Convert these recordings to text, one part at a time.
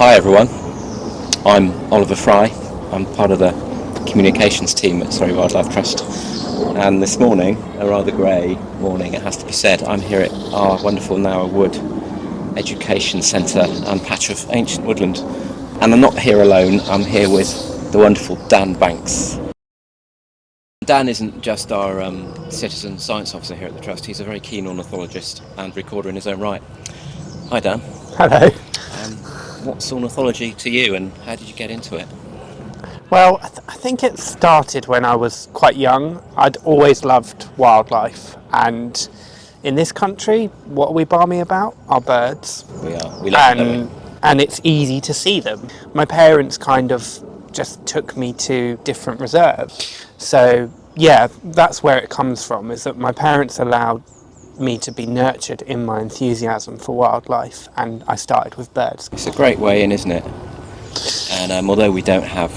Hi everyone, I'm Oliver Fry. I'm part of the communications team at Surrey Wildlife Trust, and this morning, a rather grey morning it has to be said, I'm here at our wonderful Nower Wood Education Centre and patch of ancient woodland, and I'm not here alone. I'm here with the wonderful Dan Banks. Dan isn't just our citizen science officer here at the Trust, he's a very keen ornithologist and recorder in his own right. Hi Dan. Hello. What's ornithology to you and how did you get into it? Well, I think it started when I was quite young. I'd always loved wildlife, and in this country, what are we balmy about? Our birds. We are. We love them. And it's easy to see them. My parents kind of just took me to different reserves. So, yeah, that's where it comes from, is that my parents allowed me to be nurtured in my enthusiasm for wildlife, and I started with birds. It's a great way in, isn't it? And although we don't have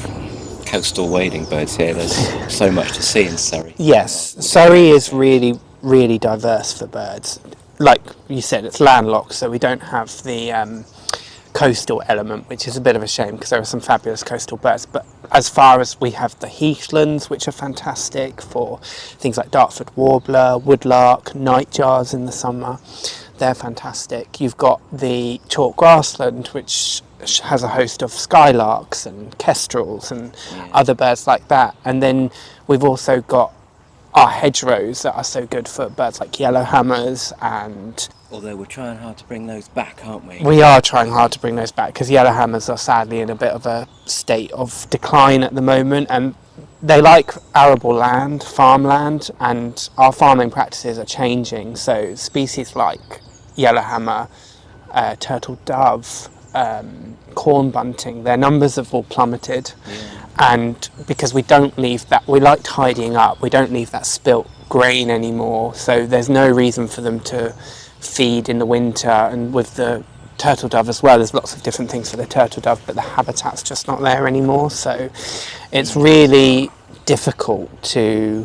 coastal wading birds here, there's so much to see in Surrey. Yes, Surrey is really diverse for birds. Like you said, it's landlocked, so we don't have the coastal element, which is a bit of a shame because there are some fabulous coastal birds. But as far as we have the heathlands, which are fantastic for things like Dartford warbler, woodlark, nightjars in the summer, they're fantastic. You've got the chalk grassland, which has a host of skylarks and kestrels and other birds like that. And then we've also got our hedgerows that are so good for birds like yellowhammers. And although we're trying hard to bring those back, aren't we? We are trying hard to bring those back because yellowhammers are sadly in a bit of a state of decline at the moment, and they like arable land, farmland, and our farming practices are changing. So species like yellowhammer, turtle dove, corn bunting, their numbers have all plummeted. And because we don't leave that, we like tidying up, we don't leave that spilt grain anymore, so there's no reason for them to feed in the winter. And with the turtle dove as well, there's lots of different things for the turtle dove, but the habitat's just not there anymore, so it's really difficult to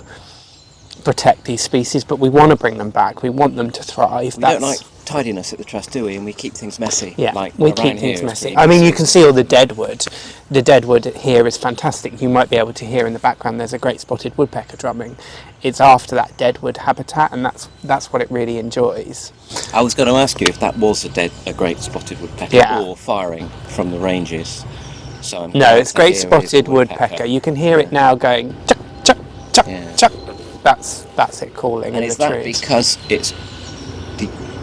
protect these species, but we want to bring them back, we want them to thrive. We don't like tidiness at the Trust, do we? And we keep things messy. Yeah, like we keep things messy. I mean, you can see all the deadwood. The deadwood here is fantastic. You might be able to hear in the background there's a great spotted woodpecker drumming. It's after that deadwood habitat, and that's what it really enjoys. I was going to ask you if that was a great spotted woodpecker or firing from the ranges. So no, it's great spotted woodpecker. You can hear it now going chuck, chuck, chuck, chuck. That's it calling in the trees. And is that because it's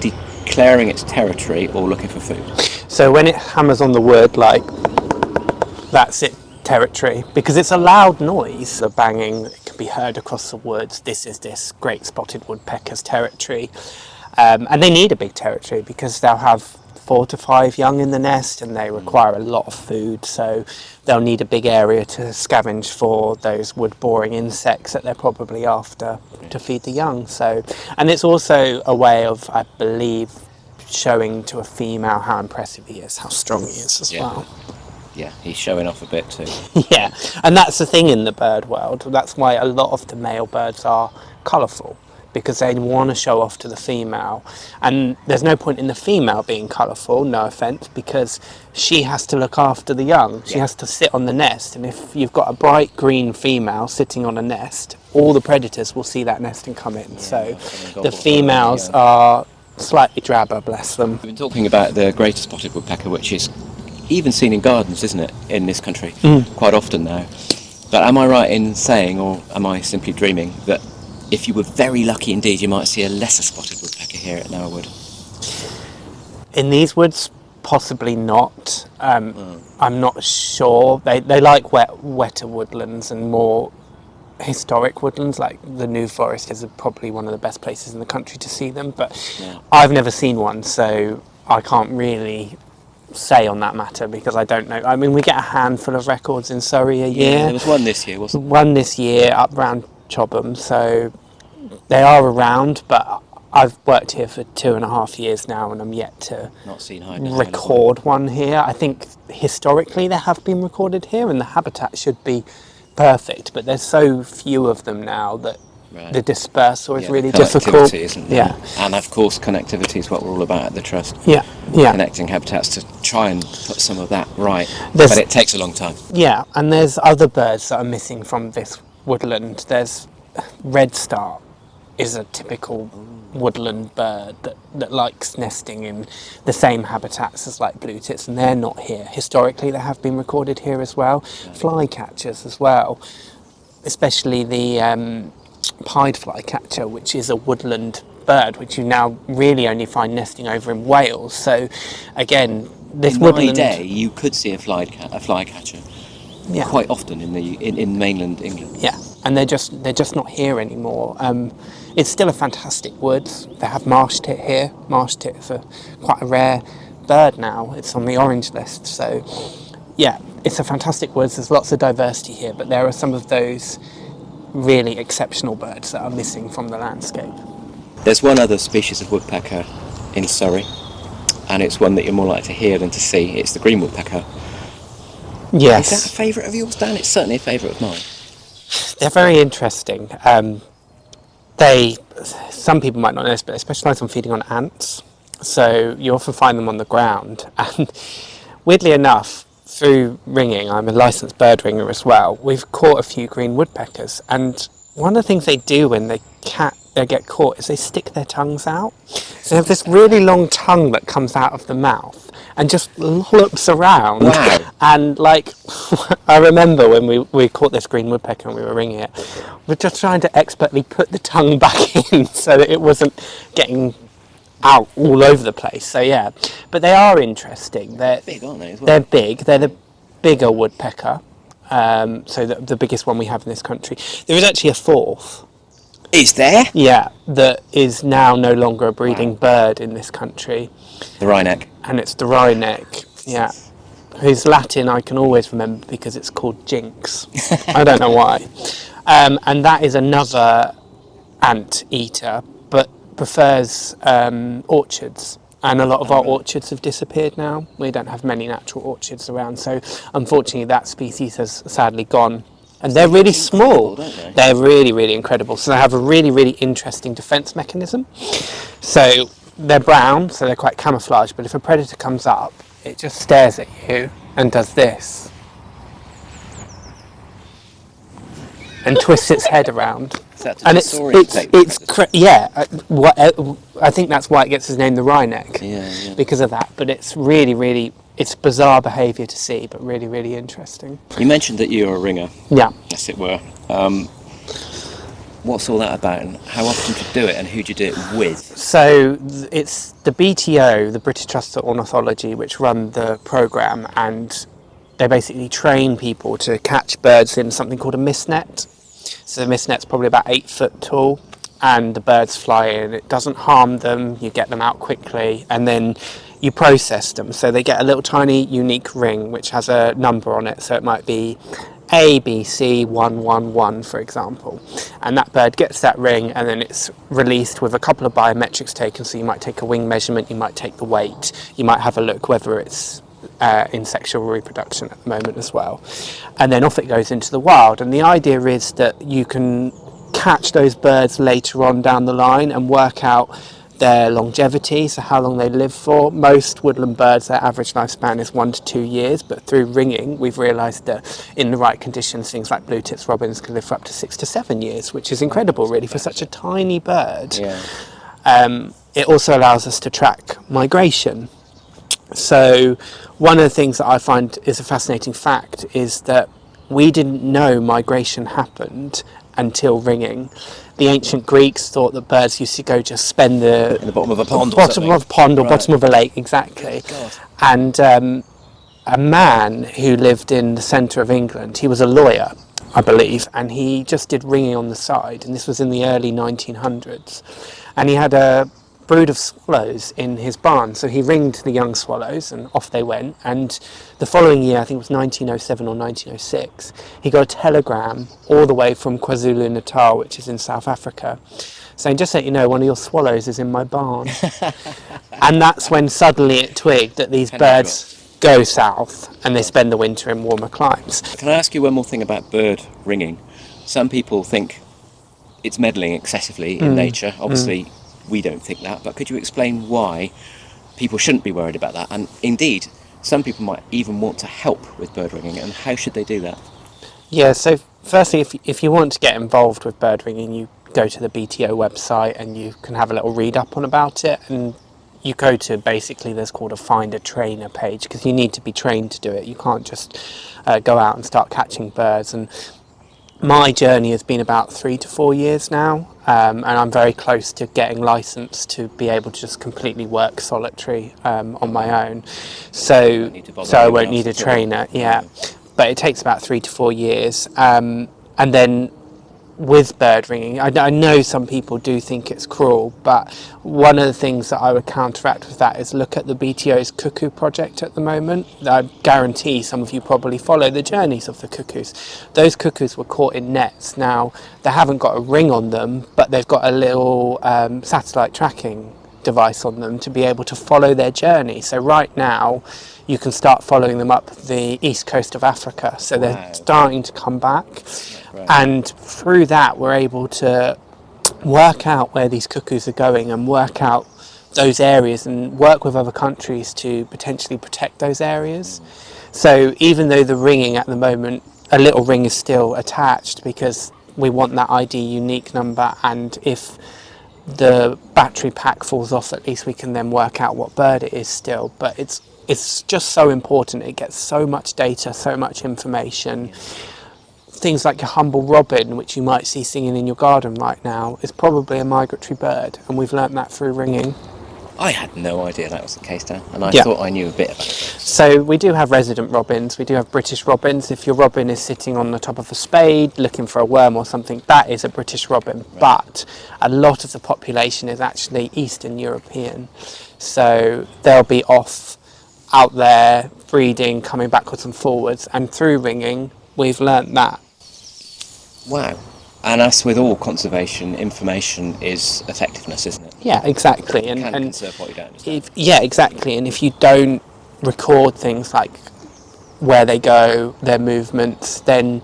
declaring its territory or looking for food? So when it hammers on the wood, that's its territory, because it's a loud noise. The banging, it can be heard across the woods. This is this great spotted woodpecker's territory. And they need a big territory because they'll have 4 to 5 young in the nest, and they require a lot of food, so they'll need a big area to scavenge for those wood-boring insects that they're probably after to feed the young. So, and it's also a way of, I believe, showing to a female how impressive he is, how strong he is as well. Yeah, he's showing off a bit too. Yeah, and that's the thing in the bird world. That's why a lot of the male birds are colourful, because they want to show off to the female. And there's no point in the female being colourful, no offence, because she has to look after the young. She has to sit on the nest, and if you've got a bright green female sitting on a nest, all the predators will see that nest and come in. So the females are slightly drabber, bless them. We've been talking about the greater spotted woodpecker, which is even seen in gardens, isn't it, in this country, quite often now. But am I right in saying, or am I simply dreaming, that if you were very lucky indeed, you might see a lesser spotted woodpecker here at Nower Wood? In these woods, possibly not. I'm not sure. They like wetter woodlands and more historic woodlands, like the New Forest is probably one of the best places in the country to see them, but I've never seen one, so I can't really say on that matter because I don't know. I mean, we get a handful of records in Surrey a year. There was one this year, wasn't there? One this year up round Chobham, so they are around, but I've worked here for 2.5 years now, and I'm yet to record one here. I think historically there have been recorded here, and the habitat should be perfect, but there's so few of them now that the dispersal is really difficult. Isn't there? And of course, connectivity is what we're all about at the Trust. Yeah. connecting habitats to try and put some of that right. There's- But it takes a long time. Yeah, and there's other birds that are missing from this woodland. There's redstart is a typical woodland bird that likes nesting in the same habitats as like blue tits, and they're not here. Historically, they have been recorded here as well. Flycatchers as well, especially the pied flycatcher, which is a woodland bird, which you now really only find nesting over in Wales. So, again, this In woodland. my day, you could see a flycatcher Yeah. quite often in mainland England. Yeah, and they're just not here anymore. It's still a fantastic woods. They have marsh tit here. Marsh tit is quite a rare bird now. It's on the orange list. So, yeah, it's a fantastic woods. There's lots of diversity here, but there are some of those really exceptional birds that are missing from the landscape. There's one other species of woodpecker in Surrey, and it's one that you're more likely to hear than to see. It's the green woodpecker. Yes. Is that a favourite of yours, Dan? It's certainly a favourite of mine. They're very interesting. Some people might not know this, but they specialise on feeding on ants. So you often find them on the ground. And weirdly enough, through ringing, I'm a licensed bird ringer as well, we've caught a few green woodpeckers. And one of the things they do when they get caught is they stick their tongues out. So they have this really long tongue that comes out of the mouth and just lollops around. Wow. And like, I remember when we caught this green woodpecker and we were ringing it, we're just trying to expertly put the tongue back in so that it wasn't getting out all over the place. So yeah, but they are interesting. They're Big, aren't they, as well? They're big. They're the bigger woodpecker. So the biggest one we have in this country. There is actually a fourth. Is there? Yeah, that is now no longer a breeding bird in this country. The wryneck. And it's the wryneck, yeah. Whose Latin I can always remember because it's called Jinx. I don't know why. And that is another ant eater, but prefers orchards. And a lot of our orchards have disappeared now. We don't have many natural orchards around, so unfortunately that species has sadly gone. And they're really small. Don't they? They're really, really incredible. So they have a really, really interesting defence mechanism. So they're brown, so they're quite camouflaged, but if a predator comes up, it just stares at you and does this. And twists its head around. And I think that's why it gets its name, the wryneck. Yeah. Because of that. But it's really, really, it's bizarre behaviour to see, but really, really interesting. You mentioned that you're a ringer, Yeah. as it were. What's all that about, and how often do you do it, and who do you do it with? So it's the BTO, the British Trust for Ornithology, which run the programme, and they basically train people to catch birds in something called a mist net. So the mist net's probably about 8 foot tall, and the birds fly in. It doesn't harm them, you get them out quickly, and then you process them. So they get a little tiny unique ring which has a number on it, so it might be ABC 111, for example, and that bird gets that ring, and then it's released with a couple of biometrics taken. So you might take a wing measurement, you might take the weight, you might have a look whether it's in sexual reproduction at the moment as well, and then off it goes into the wild. And the idea is that you can catch those birds later on down the line and work out their longevity, so how long they live for. Most woodland birds, their average lifespan is 1 to 2 years, but through ringing we've realised that in the right conditions things like blue tits robins can live for up to 6 to 7 years, which is incredible really for such a tiny bird. Yeah. It also allows us to track migration. So one of the things that I find is a fascinating fact is that we didn't know migration happened until ringing. The ancient Greeks thought that birds used to go just spend In the bottom of a pond or bottom something. of a pond or Right. bottom of a lake, exactly. God. And a man who lived in the centre of England, he was a lawyer, I believe, and he just did ringing on the side, and this was in the early 1900s. And he had a brood of swallows in his barn, so he ringed the young swallows and off they went. And the following year, I think it was 1907 or 1906, he got a telegram all the way from KwaZulu-Natal, which is in South Africa, saying, just so you know, one of your swallows is in my barn. And that's when suddenly it twigged that these birds go south and they spend the winter in warmer climes. Can I ask you one more thing about bird ringing? Some people think it's meddling excessively in nature. Obviously, we don't think that, but could you explain why people shouldn't be worried about that, and indeed, some people might even want to help with bird ringing, and how should they do that? Yeah, so firstly, if you want to get involved with bird ringing, you go to the BTO website and you can have a little read up on about it, and you go to basically there's called a find a trainer page, because you need to be trained to do it. You can't just go out and start catching birds. And my journey has been about 3 to 4 years now, and I'm very close to getting licensed to be able to just completely work solitary on my own. So I won't need a trainer. Yeah, but it takes about 3 to 4 years, and then with bird ringing, I know some people do think it's cruel, but one of the things that I would counteract with that is look at the BTO's cuckoo project at the moment. I guarantee some of you probably follow the journeys of the cuckoos. Those cuckoos were caught in nets. Now, they haven't got a ring on them, but they've got a little satellite tracking device on them to be able to follow their journey. So right now, you can start following them up the east coast of Africa. So they're starting to come back. Right. And through that, we're able to work out where these cuckoos are going and work out those areas and work with other countries to potentially protect those areas. So even though the ringing at the moment, a little ring is still attached because we want that ID unique number, and if the battery pack falls off, at least we can then work out what bird it is still. But it's just so important. It gets so much data, so much information. Things like your humble robin, which you might see singing in your garden right now, is probably a migratory bird, and we've learnt that through ringing. I had no idea that was the case, Dan, and I thought I knew a bit about it. So we do have resident robins, we do have British robins. If your robin is sitting on the top of a spade looking for a worm or something, that is a British robin. Right. But a lot of the population is actually Eastern European. So they'll be off out there breeding, coming backwards and forwards, and through ringing, we've learnt that. Wow. And as with all conservation, information is effectiveness, isn't it? Yeah, exactly. You can conserve what you don't understand. Yeah, exactly. And if you don't record things like where they go, their movements, then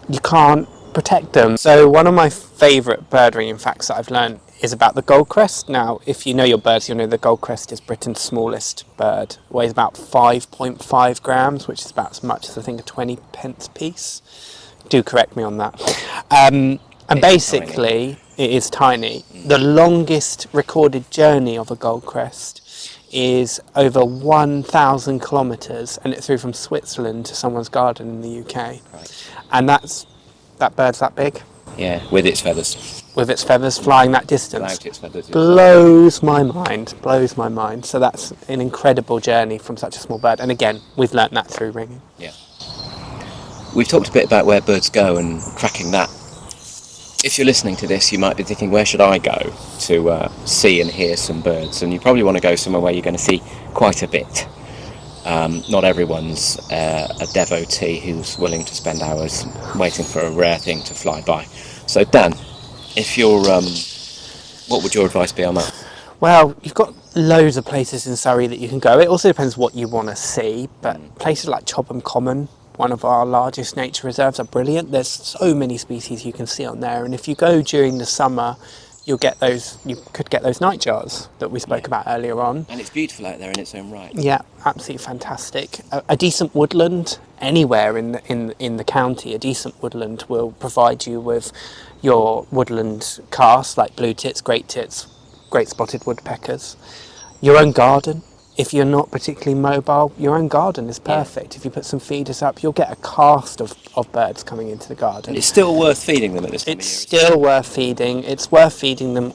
you can't protect them. So one of my favourite bird ringing facts that I've learned is about the goldcrest. Now, if you know your birds, you'll know the goldcrest is Britain's smallest bird. It weighs about 5.5 grams, which is about as much as I think a 20p piece. Do correct me on that. And basically, it is tiny. The longest recorded journey of a goldcrest is over 1,000 kilometres, and it flew from Switzerland to someone's garden in the UK. Right. And that bird's that big. Yeah, with its feathers. With its feathers flying that distance. Without its feathers. Blows my mind. So that's an incredible journey from such a small bird. And again, we've learnt that through ringing. Yeah. We've talked a bit about where birds go and tracking that. If you're listening to this, you might be thinking, where should I go to see and hear some birds? And you probably want to go somewhere where you're going to see quite a bit. Not everyone's a devotee who's willing to spend hours waiting for a rare thing to fly by. So Dan, if you're, what would your advice be on that? Well, you've got loads of places in Surrey that you can go. It also depends what you want to see, but places like Chobham Common, one of our largest nature reserves, are brilliant. There's so many species you can see on there, and if you go during the summer, you could get those nightjars that we spoke about earlier on. And it's beautiful out there in its own right. Yeah, absolutely fantastic. A decent woodland anywhere in the county, a decent woodland will provide you with your woodland casts like blue tits, great spotted woodpeckers. Your own garden. If you're not particularly mobile, your own garden is perfect. Yeah. If you put some feeders up, you'll get a cast of birds coming into the garden. And it's still worth feeding them at this time of year? It's still worth feeding. It's worth feeding them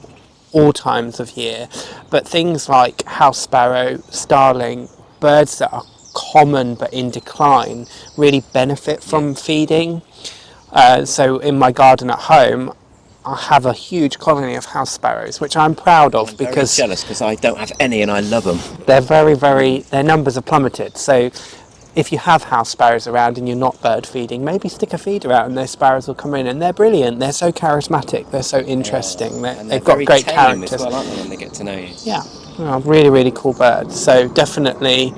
all times of year. But things like house sparrow, starling, birds that are common but in decline really benefit from feeding. So in my garden at home, I have a huge colony of house sparrows, which I'm proud of because very jealous because I don't have any and I love them. They're their numbers have plummeted. So if you have house sparrows around and you're not bird feeding, maybe stick a feeder out and those sparrows will come in, and they're brilliant. They're so charismatic. They're so interesting. They've got great characters. As well, aren't they, when they get to know you? Yeah, really, really cool birds. So definitely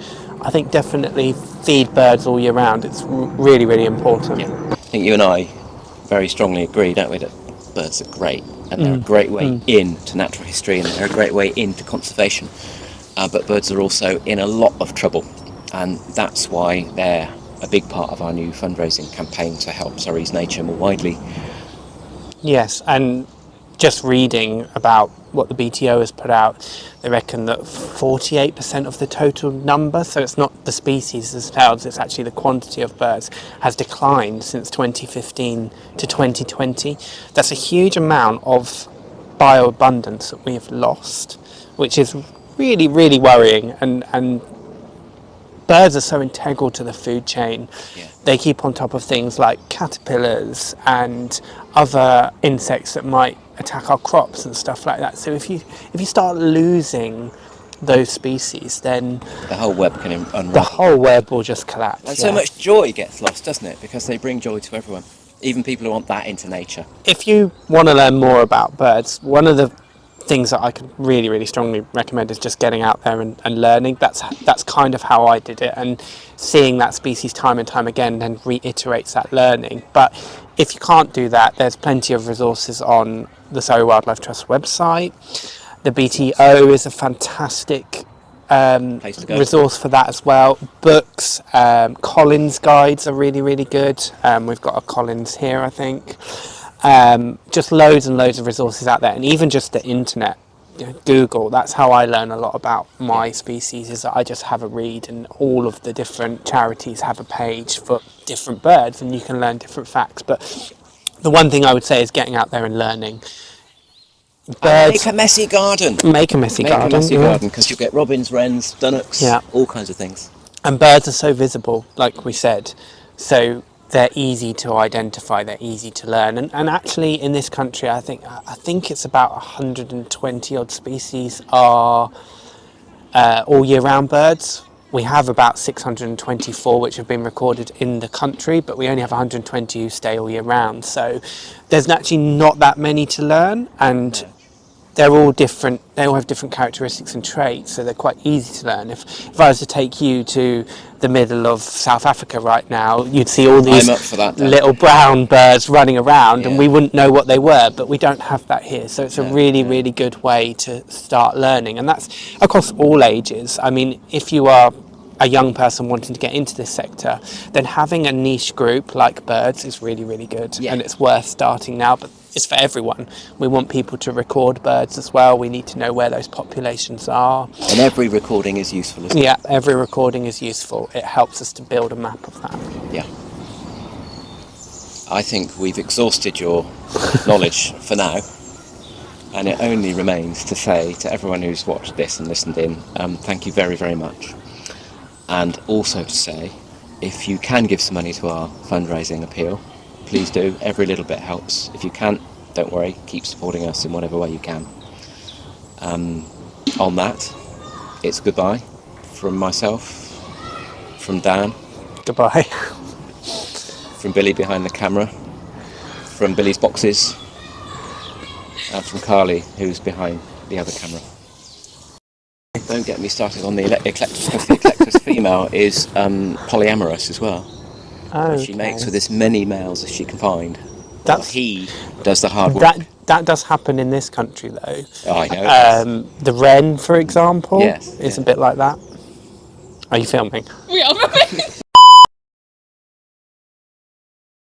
feed birds all year round. It's really, really important. Yeah. I think you and I very strongly agree, don't we, that birds are great, and they're a great way into natural history, and they're a great way into conservation. but birds are also in a lot of trouble, and that's why they're a big part of our new fundraising campaign to help Surrey's nature more widely. Yes, and just reading about what the BTO has put out, they reckon that 48% of the total number, so it's not the species themselves, it's actually the quantity of birds, has declined since 2015 to 2020. That's a huge amount of bioabundance that we have lost, which is really, really worrying. And birds are so integral to the food chain. Yeah. They keep on top of things like caterpillars and other insects that might attack our crops and stuff like that. So if you start losing those species, then The whole web can the unravel. whole web will just collapse. And so much joy gets lost, doesn't it? Because they bring joy to everyone, even people who aren't that into nature. If you want to learn more about birds, one of the things that I can really, really strongly recommend is just getting out there and learning. That's kind of how I did it, and seeing that species time and time again then reiterates that learning. But if you can't do that, there's plenty of resources on the Surrey Wildlife Trust website. The BTO is a fantastic Place to go. resource for that as well. Books, Collins guides are really, really good. We've got a Collins here, I think. Just loads and loads of resources out there, and even just the internet, Google. That's how I learn a lot about my species, is that I just have a read, and all of the different charities have a page for different birds, and you can learn different facts. But the one thing I would say is getting out there and learning. Birds, Make a messy garden. make a messy garden. Make a messy yeah. garden, because you'll get robins, wrens, dunnocks, Yeah. all kinds of things. And birds are so visible, like we said, so they're easy to identify, they're easy to learn. And actually in this country, I think it's about 120 odd species are all year round birds. We have about 624 which have been recorded in the country, but we only have 120 who stay all year round. So there's actually not that many to learn, and they're all different. They all have different characteristics and traits, so they're quite easy to learn. If I was to take you to the middle of South Africa right now, you'd see all these I'm up for that, Dan. little brown birds running around, and Yeah. we wouldn't know what they were, but we don't have that here. So it's a really, really good way to start learning, and that's across all ages. I mean, if you are a young person wanting to get into this sector, then having a niche group like birds is really, really good, Yeah. and it's worth starting now. But it's for everyone. We want people to record birds as well. We need to know where those populations are. And every recording is useful, isn't it? Yeah, every recording is useful. It helps us to build a map of that. Yeah. I think we've exhausted your knowledge for now, and it only remains to say to everyone who's watched this and listened in, thank you very, very much. And also to say, if you can give some money to our fundraising appeal, please do. Every little bit helps. If you can't, don't worry, keep supporting us in whatever way you can. On that, it's goodbye from myself, from Dan, Goodbye. from Billy behind the camera, from Billy's boxes, and from Carly, who's behind the other camera. Don't get me started on the eclectus, because the eclectus female is polyamorous as well. Okay. She mates with as many males as she can find. That's- He does the hard work. That does happen in this country, though. Oh, I know. The wren, for example, Yes, is yeah. a bit like that. Are you filming? We are.